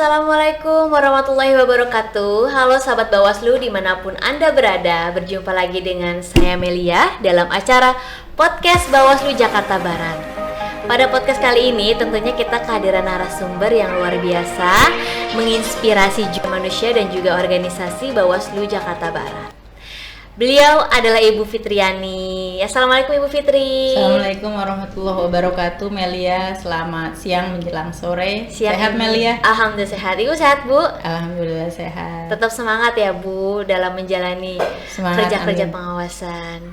Assalamualaikum warahmatullahi wabarakatuh. Halo sahabat Bawaslu dimanapun Anda berada. Berjumpa lagi dengan saya Melia dalam acara Podcast Bawaslu Jakarta Barat. Pada podcast kali ini tentunya kita kehadiran narasumber yang luar biasa, menginspirasi juga manusia dan juga organisasi Bawaslu Jakarta Barat. Beliau adalah Ibu Fitriani. Assalamualaikum Ibu Fitri. Assalamualaikum warahmatullahi wabarakatuh. Melia, selamat siang menjelang sore. Sehat Melia? Alhamdulillah sehat. Ibu sehat Bu? Alhamdulillah sehat. Tetap semangat ya Bu dalam menjalani kerja-kerja pengawasan.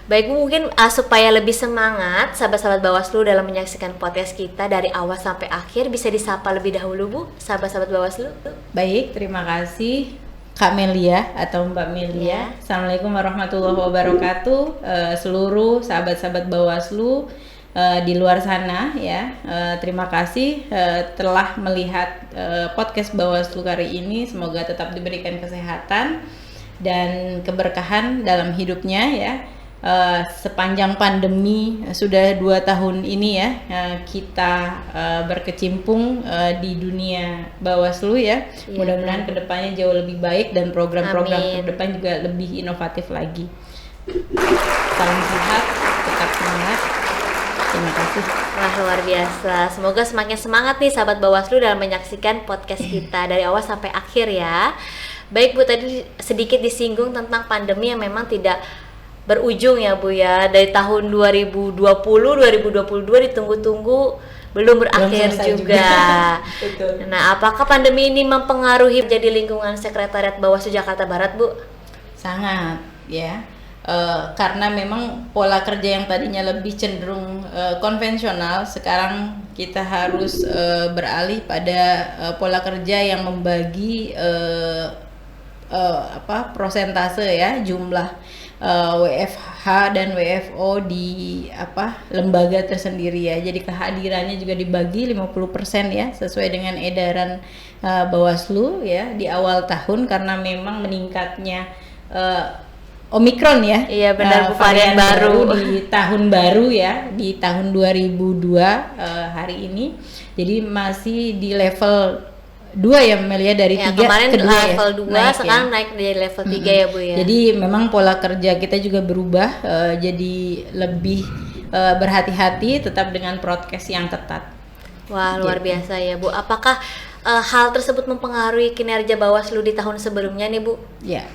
Baik Bu, mungkin supaya lebih semangat sahabat-sahabat Bawaslu dalam menyaksikan podcast kita dari awal sampai akhir, bisa disapa lebih dahulu Bu, sahabat-sahabat Bawaslu. Baik, terima kasih Kak Melia atau Mbak Melia. Assalamualaikum warahmatullahi wabarakatuh. Seluruh sahabat-sahabat Bawaslu di luar sana ya, terima kasih telah melihat podcast Bawaslu kali ini. Semoga tetap diberikan kesehatan dan keberkahan dalam hidupnya ya. Sepanjang pandemi sudah 2 tahun ini ya, kita berkecimpung di dunia Bawaslu ya. Mudah-mudahan kedepannya jauh lebih baik dan program-program ke depan juga lebih inovatif lagi. Salam sehat, tetap semangat. Terima kasih. Wah, luar biasa. Semoga semakin semangat nih sahabat Bawaslu dalam menyaksikan podcast kita dari awal sampai akhir ya. Baik Bu, tadi sedikit disinggung tentang pandemi yang memang tidak berujung ya Bu ya, dari tahun 2020, 2022 ditunggu-tunggu belum berakhir juga. Betul. Nah, apakah pandemi ini mempengaruhi jadi lingkungan sekretariat Bawaslu Jakarta Barat Bu? Sangat ya, karena memang pola kerja yang tadinya lebih cenderung konvensional, sekarang kita harus beralih pada pola kerja yang membagi prosentase ya, jumlah WFH dan WFO di lembaga tersendiri ya. Jadi kehadirannya juga dibagi 50% ya, sesuai dengan edaran Bawaslu ya di awal tahun, karena memang meningkatnya Omikron ya. Iya benar, varian baru di tahun baru ya, di tahun 2002 hari ini. Jadi masih di level 2 ya Melia, dari 3 kemarin ke 2 level 2 naik sekarang ya. naik dari level 3 ya Bu ya. Jadi memang pola kerja kita juga berubah, jadi lebih berhati-hati, tetap dengan prokes yang ketat. Wah, luar biasa ya Bu. Apakah hal tersebut mempengaruhi kinerja Bawaslu di tahun sebelumnya nih Bu? Ya,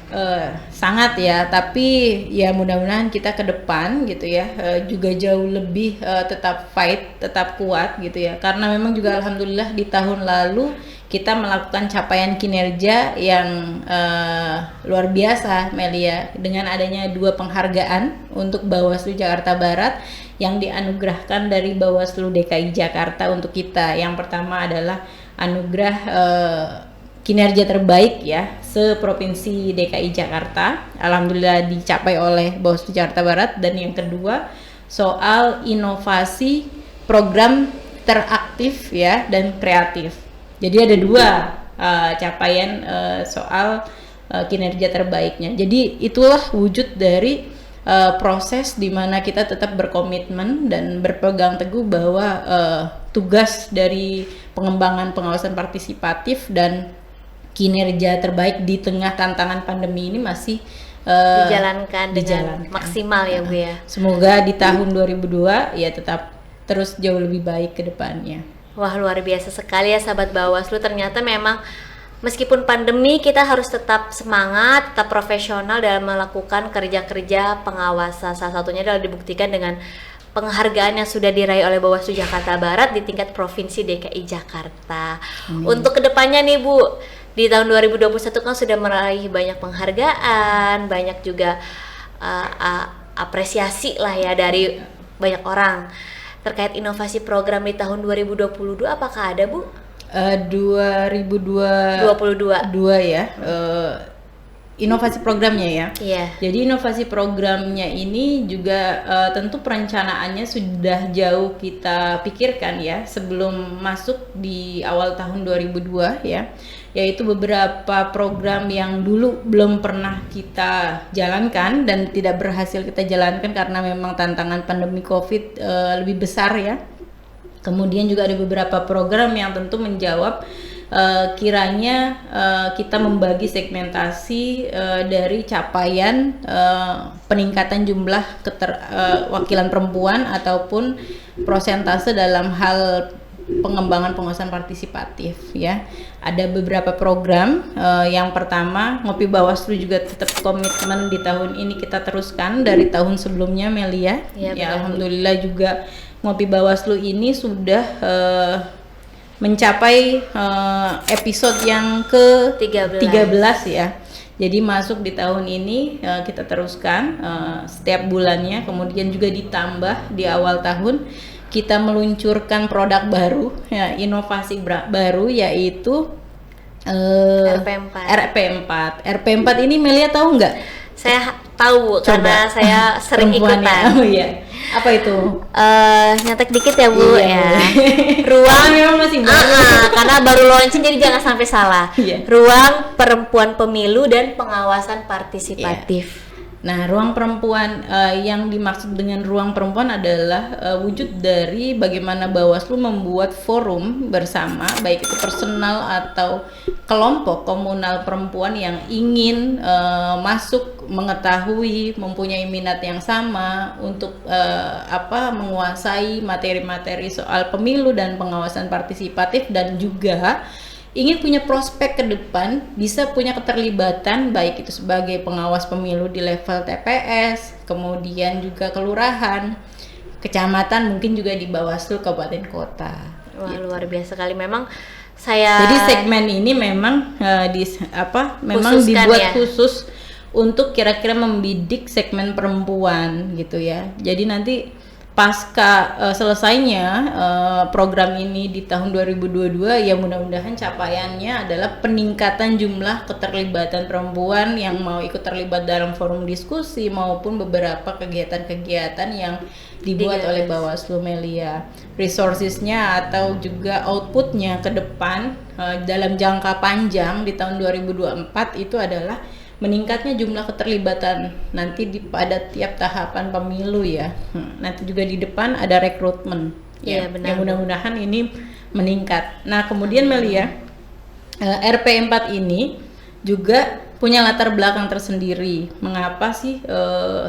sangat ya. Tapi ya mudah-mudahan kita ke depan gitu ya, juga jauh lebih tetap fight, tetap kuat gitu ya. Karena memang juga alhamdulillah di tahun lalu kita melakukan capaian kinerja yang luar biasa Melia, dengan adanya 2 penghargaan untuk Bawaslu Jakarta Barat yang dianugerahkan dari Bawaslu DKI Jakarta untuk kita. Yang pertama adalah anugerah kinerja terbaik ya seprovinsi DKI Jakarta, alhamdulillah dicapai oleh Bawaslu Jakarta Barat. Dan yang kedua soal inovasi program teraktif ya dan kreatif. Jadi ada 2 capaian soal kinerja terbaiknya. Jadi itulah wujud dari proses di mana kita tetap berkomitmen dan berpegang teguh bahwa tugas dari pengembangan pengawasan partisipatif dan kinerja terbaik di tengah tantangan pandemi ini masih dijalankan dengan maksimal ya Bu ya. Semoga di tahun 2002 ya tetap terus jauh lebih baik ke depannya. Wah, luar biasa sekali ya sahabat Bawaslu. Ternyata memang meskipun pandemi kita harus tetap semangat, tetap profesional dalam melakukan kerja-kerja pengawasan. Salah satunya adalah dibuktikan dengan penghargaan yang sudah diraih oleh Bawaslu Jakarta Barat di tingkat Provinsi DKI Jakarta. Untuk kedepannya nih Bu, di tahun 2021 kan sudah meraih banyak penghargaan, banyak juga apresiasi lah ya dari banyak orang. Terkait inovasi program di tahun 2022, apakah ada Bu? 2022 ya, inovasi programnya ya. Iya. Jadi inovasi programnya ini juga tentu perencanaannya sudah jauh kita pikirkan ya sebelum masuk di awal tahun 2002 ya. Yaitu beberapa program yang dulu belum pernah kita jalankan dan tidak berhasil kita jalankan karena memang tantangan pandemi COVID lebih besar ya. Kemudian juga ada beberapa program yang tentu menjawab kiranya kita membagi segmentasi dari capaian peningkatan jumlah keterwakilan perempuan ataupun prosentase dalam hal pengembangan pengawasan partisipatif ya. Ada beberapa program, yang pertama Ngopi Bawaslu juga tetap komitmen di tahun ini kita teruskan dari tahun sebelumnya Melia. Ya alhamdulillah juga Ngopi Bawaslu ini sudah mencapai episode yang ke-13 ya. Jadi masuk di tahun ini kita teruskan setiap bulannya, kemudian juga ditambah di awal tahun kita meluncurkan produk baru, ya, inovasi baru yaitu RP4 ini Melia tahu nggak? Saya tahu. Coba. Karena saya sering ikutan. Oh iya. Apa itu? Nyatek dikit ya Bu. Iya, ya. Ruang memang masih baru. Karena baru launching jadi jangan sampai salah. Iya. Ruang Perempuan Pemilu dan Pengawasan Partisipatif. Iya. Nah, ruang perempuan yang dimaksud dengan ruang perempuan adalah wujud dari bagaimana Bawaslu membuat forum bersama, baik itu personal atau kelompok komunal perempuan yang ingin masuk, mengetahui, mempunyai minat yang sama untuk menguasai materi-materi soal pemilu dan pengawasan partisipatif, dan juga ingin punya prospek ke depan, bisa punya keterlibatan baik itu sebagai pengawas pemilu di level TPS, kemudian juga kelurahan, kecamatan, mungkin juga di Bawaslu kabupaten kota. Wah, gitu. Luar biasa sekali. Memang saya Jadi segmen ini memang memang dibuat khusus untuk kira-kira membidik segmen perempuan gitu ya. Jadi nanti pasca selesainya program ini di tahun 2022 ya, mudah-mudahan capaiannya adalah peningkatan jumlah keterlibatan perempuan yang mau ikut terlibat dalam forum diskusi maupun beberapa kegiatan-kegiatan yang dibuat oleh Bawaslu Melia. Resourcesnya atau juga outputnya ke depan dalam jangka panjang di tahun 2024 itu adalah meningkatnya jumlah keterlibatan nanti pada tiap tahapan pemilu ya. Nanti juga di depan ada rekrutmen ya, yang mudah-mudahan ini meningkat. Nah kemudian Melia, RP4 ini juga punya latar belakang tersendiri. Mengapa sih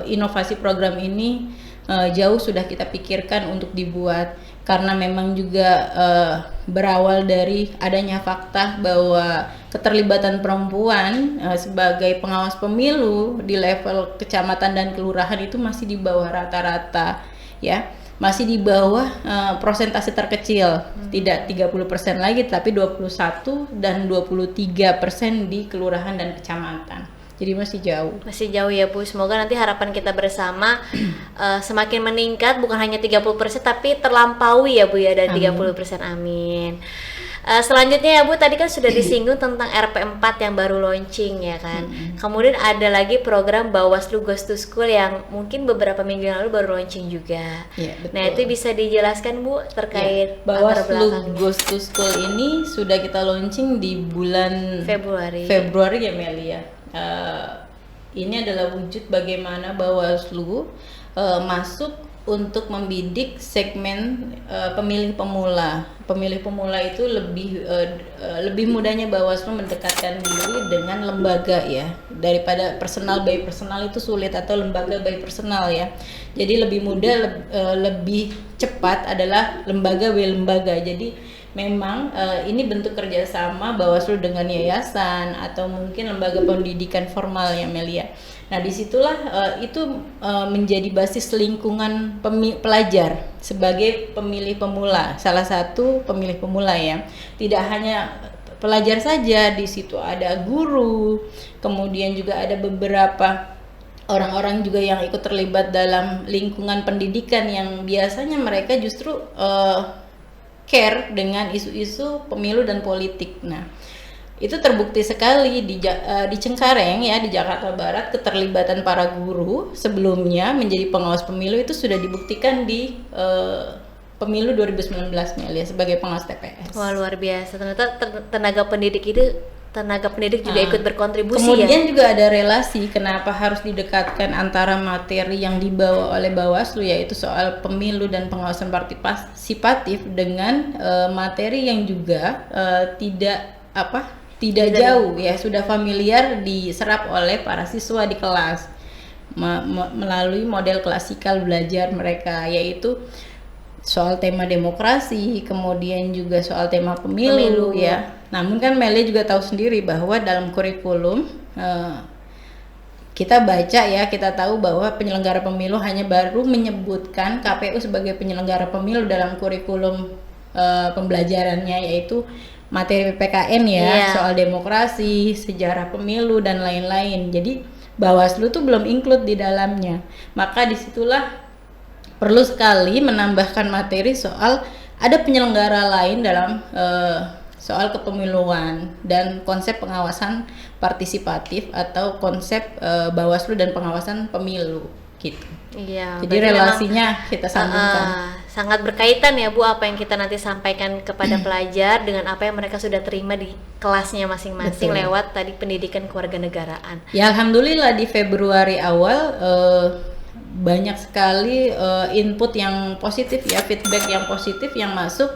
inovasi program ini jauh sudah kita pikirkan untuk dibuat? Karena memang juga berawal dari adanya fakta bahwa keterlibatan perempuan sebagai pengawas pemilu di level kecamatan dan kelurahan itu masih di bawah rata-rata ya, masih di bawah persentase terkecil, tidak 30% lagi tapi 21 dan 23% di kelurahan dan kecamatan. Jadi masih jauh ya Bu. Semoga nanti harapan kita bersama semakin meningkat, bukan hanya 30% tapi terlampaui ya Bu ya, dari 30%. Amin. Selanjutnya ya Bu, tadi kan sudah disinggung tentang RP4 yang baru launching ya kan. Kemudian ada lagi program Bawaslu Goes to School yang mungkin beberapa minggu yang lalu baru launching juga. Ya, betul. Nah itu bisa dijelaskan Bu terkait Bawaslu Goes to School ini sudah kita launching di bulan Februari ya Melia. Ini adalah wujud bagaimana Bawaslu masuk untuk membidik segmen pemilih pemula. Pemilih pemula itu lebih mudahnya Bawaslu mendekatkan diri dengan lembaga ya, daripada personal by personal itu sulit, atau lembaga by personal ya. Jadi lebih mudah, lebih cepat adalah lembaga by lembaga. Jadi memang ini bentuk kerjasama Bawaslu dengan yayasan atau mungkin lembaga pendidikan formal ya Melia. Nah disitulah itu menjadi basis lingkungan pelajar sebagai pemilih pemula, salah satu pemilih pemula ya. Tidak hanya pelajar saja, di situ ada guru, kemudian juga ada beberapa orang-orang juga yang ikut terlibat dalam lingkungan pendidikan yang biasanya mereka justru care dengan isu-isu pemilu dan politik. Nah, itu terbukti sekali di Cengkareng ya, di Jakarta Barat, keterlibatan para guru sebelumnya menjadi pengawas pemilu itu sudah dibuktikan di pemilu 2019 Melia sebagai pengawas TPS. Wah luar biasa, ternyata tenaga pendidik itu tenaga pendidik juga ikut berkontribusi. Kemudian juga ada relasi kenapa harus didekatkan antara materi yang dibawa oleh Bawaslu yaitu soal pemilu dan pengawasan partisipatif dengan materi yang juga tidak jauh ya, sudah familiar diserap oleh para siswa di kelas melalui model klasikal belajar mereka, yaitu soal tema demokrasi, kemudian juga soal tema pemilu ya. Namun kan Meli juga tahu sendiri bahwa dalam kurikulum kita baca ya, kita tahu bahwa penyelenggara pemilu hanya baru menyebutkan KPU sebagai penyelenggara pemilu dalam kurikulum pembelajarannya, yaitu materi PPKN ya, soal demokrasi, sejarah pemilu dan lain-lain. Jadi Bawaslu tuh belum include di dalamnya. Maka disitulah perlu sekali menambahkan materi soal ada penyelenggara lain dalam soal kepemiluan dan konsep pengawasan partisipatif atau konsep Bawaslu dan pengawasan pemilu gitu. Iya. Jadi relasinya kita sambungkan. Sangat berkaitan ya Bu, apa yang kita nanti sampaikan kepada pelajar dengan apa yang mereka sudah terima di kelasnya masing-masing lewat tadi pendidikan kewarganegaraan. Ya alhamdulillah di Februari awal banyak sekali input yang positif ya, feedback yang positif yang masuk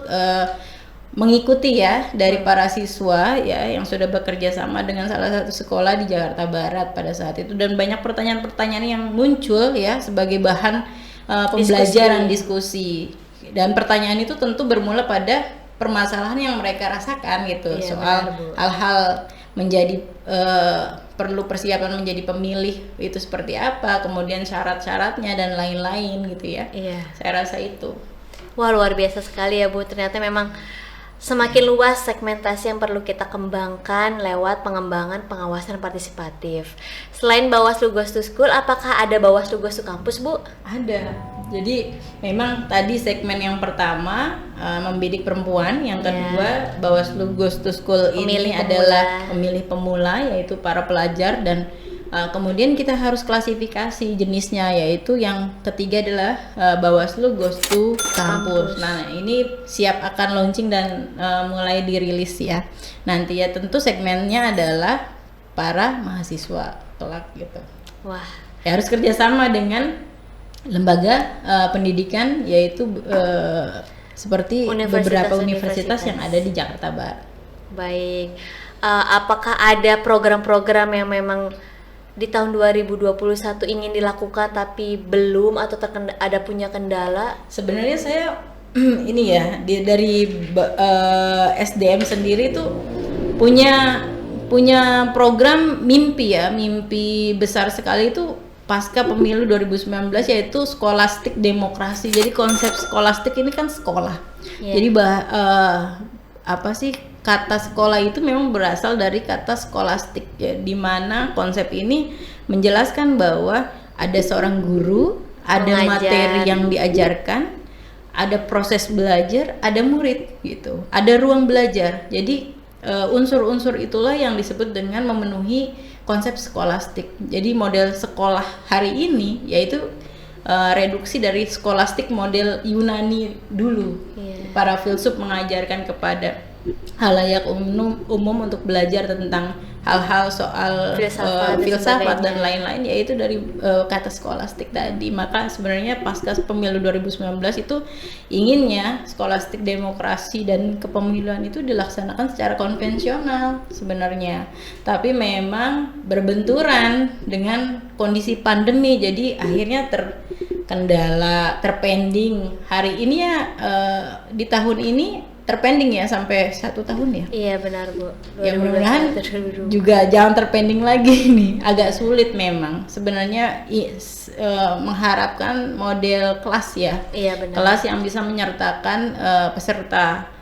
mengikuti ya dari para siswa ya yang sudah bekerja sama dengan salah satu sekolah di Jakarta Barat pada saat itu, dan banyak pertanyaan-pertanyaan yang muncul ya sebagai bahan pembelajaran diskusi. Dan pertanyaan itu tentu bermula pada permasalahan yang mereka rasakan gitu, soal hal-hal menjadi perlu persiapan menjadi pemilih itu seperti apa, kemudian syarat-syaratnya dan lain-lain gitu ya. Saya rasa itu. Wah, luar biasa sekali ya Bu, ternyata memang semakin luas segmentasi yang perlu kita kembangkan lewat pengembangan pengawasan partisipatif. Selain Bawaslu Goes to School, apakah ada Bawaslu Goes to Campus Bu? Ada. Jadi memang tadi segmen yang pertama membidik perempuan, yang kedua Bawaslu Goes to School ini adalah pemilih pemula yaitu para pelajar, dan kemudian kita harus klasifikasi jenisnya, yaitu yang ketiga adalah Bawaslu Goes to Campus. Nah ini siap akan launching dan mulai dirilis ya. Nanti ya tentu segmennya adalah para mahasiswa kelak gitu. Wah. Ya, harus kerjasama dengan lembaga pendidikan yaitu seperti beberapa universitas yang ada di Jakarta Barat. Baik. Apakah ada program-program yang memang di tahun 2021 ingin dilakukan tapi belum atau ada punya kendala? Sebenarnya saya ini ya dari SDM sendiri tuh punya program mimpi besar sekali itu pasca pemilu 2019, yaitu skolastik demokrasi. Jadi konsep skolastik ini kan sekolah. Jadi apa sih, kata sekolah itu memang berasal dari kata skolastik ya, di mana konsep ini menjelaskan bahwa ada seorang guru, ada materi yang diajarkan, ada proses belajar, ada murid gitu, ada ruang belajar. Jadi unsur-unsur itulah yang disebut dengan memenuhi konsep skolastik. Jadi model sekolah hari ini yaitu reduksi dari skolastik model Yunani dulu. Para filsuf mengajarkan kepada halayak umum untuk belajar tentang hal-hal soal filsafat dan lain-lain, yaitu dari kata skolastik tadi. Maka sebenarnya pasca pemilu 2019 itu inginnya skolastik demokrasi dan kepemiluan itu dilaksanakan secara konvensional sebenarnya, tapi memang berbenturan dengan kondisi pandemi, jadi akhirnya terpending. Hari ini ya di tahun ini terpending ya sampai 1 tahun ya. Iya benar Bu. Ya mudah-mudahan juga jangan terpending lagi nih. Agak sulit memang sebenarnya mengharapkan model kelas ya. Iya benar. Kelas yang bisa menyertakan peserta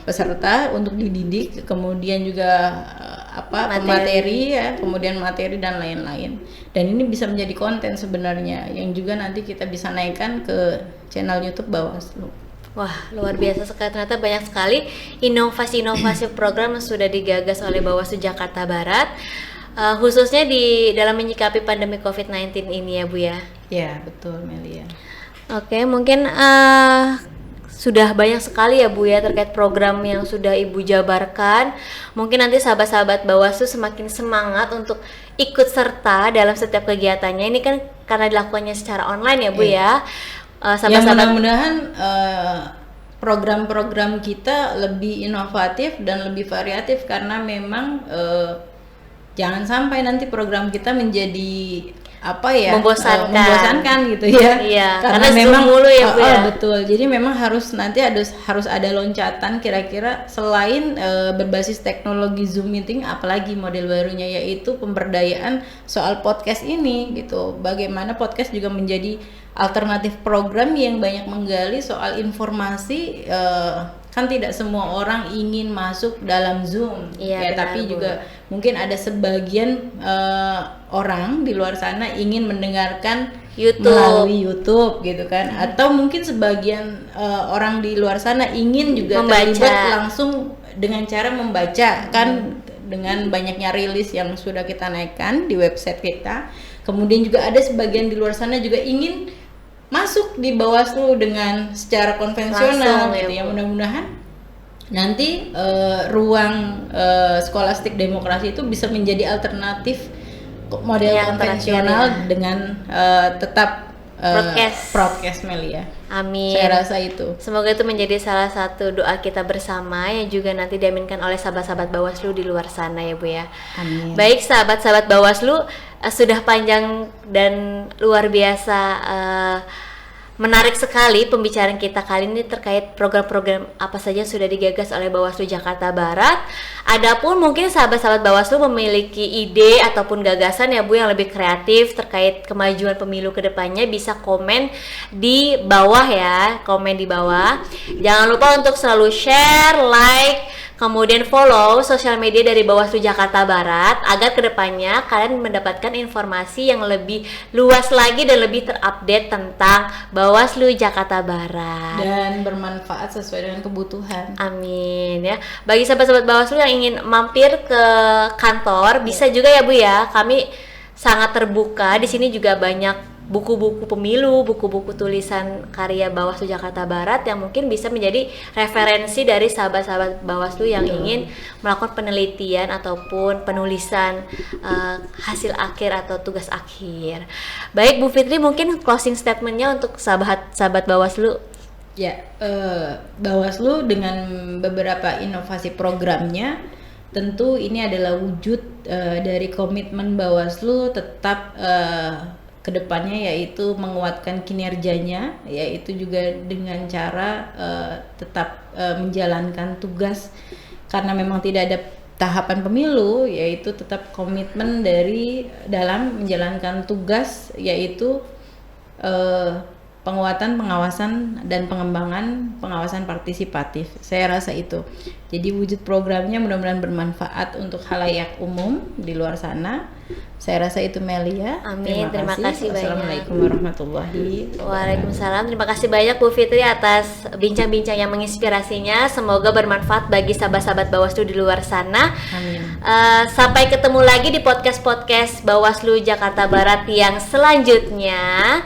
peserta untuk dididik, kemudian juga materi ya, kemudian materi dan lain-lain. Dan ini bisa menjadi konten sebenarnya yang juga nanti kita bisa naikkan ke channel YouTube Bawaslu. Wah, luar biasa sekali, ternyata banyak sekali inovasi-inovasi program yang sudah digagas oleh Bawaslu Jakarta Barat, khususnya di dalam menyikapi pandemi COVID-19 ini ya Bu ya. Ya, betul Melia. Oke, mungkin sudah banyak sekali ya Bu ya terkait program yang sudah Ibu jabarkan. Mungkin nanti sahabat-sahabat Bawaslu semakin semangat untuk ikut serta dalam setiap kegiatannya. Ini kan karena dilakukannya secara online ya Bu ya. Ya Sahabat-sahabat mudah-mudahan program-program kita lebih inovatif dan lebih variatif, karena memang jangan sampai nanti program kita menjadi membosankan gitu ya. Iya, karena Zoom memang mulu ya Bu ya. betul. Jadi memang harus ada loncatan kira-kira selain berbasis teknologi Zoom meeting, apalagi model barunya yaitu pemberdayaan soal podcast ini gitu. Bagaimana podcast juga menjadi alternatif program yang banyak menggali soal informasi. Kan tidak semua orang ingin masuk dalam Zoom, Iya, benar, tapi Bu. juga mungkin ada sebagian orang di luar sana ingin mendengarkan YouTube. melalui YouTube gitu kan, atau mungkin sebagian orang di luar sana ingin juga Membaca. terlibat langsung dengan cara membaca kan, dengan banyaknya rilis yang sudah kita naikkan di website kita. Kemudian juga ada sebagian di luar sana juga ingin masuk di Bawaslu dengan secara konvensional Langsung, gitu ya, ya. Bu. Mudah-mudahan nanti ruang skolastik demokrasi itu bisa menjadi alternatif model Yang konvensional terakhir, ya. dengan tetap broadcast Melia. Amin. Saya rasa itu. Semoga itu menjadi salah satu doa kita bersama yang juga nanti diaminkan oleh sahabat-sahabat Bawaslu di luar sana ya Bu ya. Amin. Baik sahabat-sahabat Bawaslu, sudah panjang dan luar biasa menarik sekali pembicaraan kita kali ini terkait program-program apa saja yang sudah digagas oleh Bawaslu Jakarta Barat. Adapun mungkin sahabat-sahabat Bawaslu memiliki ide ataupun gagasan ya Bu yang lebih kreatif terkait kemajuan pemilu ke depannya, bisa komen di bawah ya, komen di bawah. Jangan lupa untuk selalu share, like, kemudian follow sosial media dari Bawaslu Jakarta Barat agar kedepannya kalian mendapatkan informasi yang lebih luas lagi dan lebih terupdate tentang Bawaslu Jakarta Barat. Dan bermanfaat sesuai dengan kebutuhan. Amin ya. Bagi sahabat-sahabat Bawaslu yang ingin mampir ke kantor, bisa juga ya Bu ya. Kami sangat terbuka. Di sini juga banyak buku-buku pemilu, buku-buku tulisan karya Bawaslu Jakarta Barat yang mungkin bisa menjadi referensi dari sahabat-sahabat Bawaslu yang ingin melakukan penelitian ataupun penulisan hasil akhir atau tugas akhir. Baik Bu Fitri, mungkin closing statementnya untuk sahabat Bawaslu. Ya, Bawaslu dengan beberapa inovasi programnya, tentu ini adalah wujud dari komitmen Bawaslu tetap kedepannya, yaitu menguatkan kinerjanya, yaitu juga dengan cara tetap menjalankan tugas, karena memang tidak ada tahapan pemilu, yaitu tetap komitmen dalam menjalankan tugas, yaitu penguatan pengawasan dan pengembangan pengawasan partisipatif. Saya rasa itu. Jadi wujud programnya mudah-mudahan bermanfaat untuk khalayak umum di luar sana. Saya rasa itu Melia. Amin. Terima kasih banyak. Assalamualaikum warahmatullahi wabarakatuh. Waalaikumsalam. Terima kasih banyak Bu Fitri atas bincang-bincang yang menginspirasinya. Semoga bermanfaat bagi sahabat-sahabat Bawaslu di luar sana. Amin. Sampai ketemu lagi di podcast-podcast Bawaslu Jakarta Barat yang selanjutnya.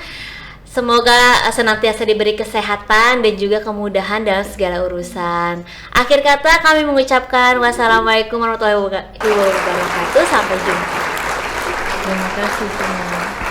Semoga senantiasa diberi kesehatan dan juga kemudahan dalam segala urusan. Akhir kata kami mengucapkan wassalamualaikum warahmatullahi wabarakatuh. Sampai jumpa. Terima kasih semua.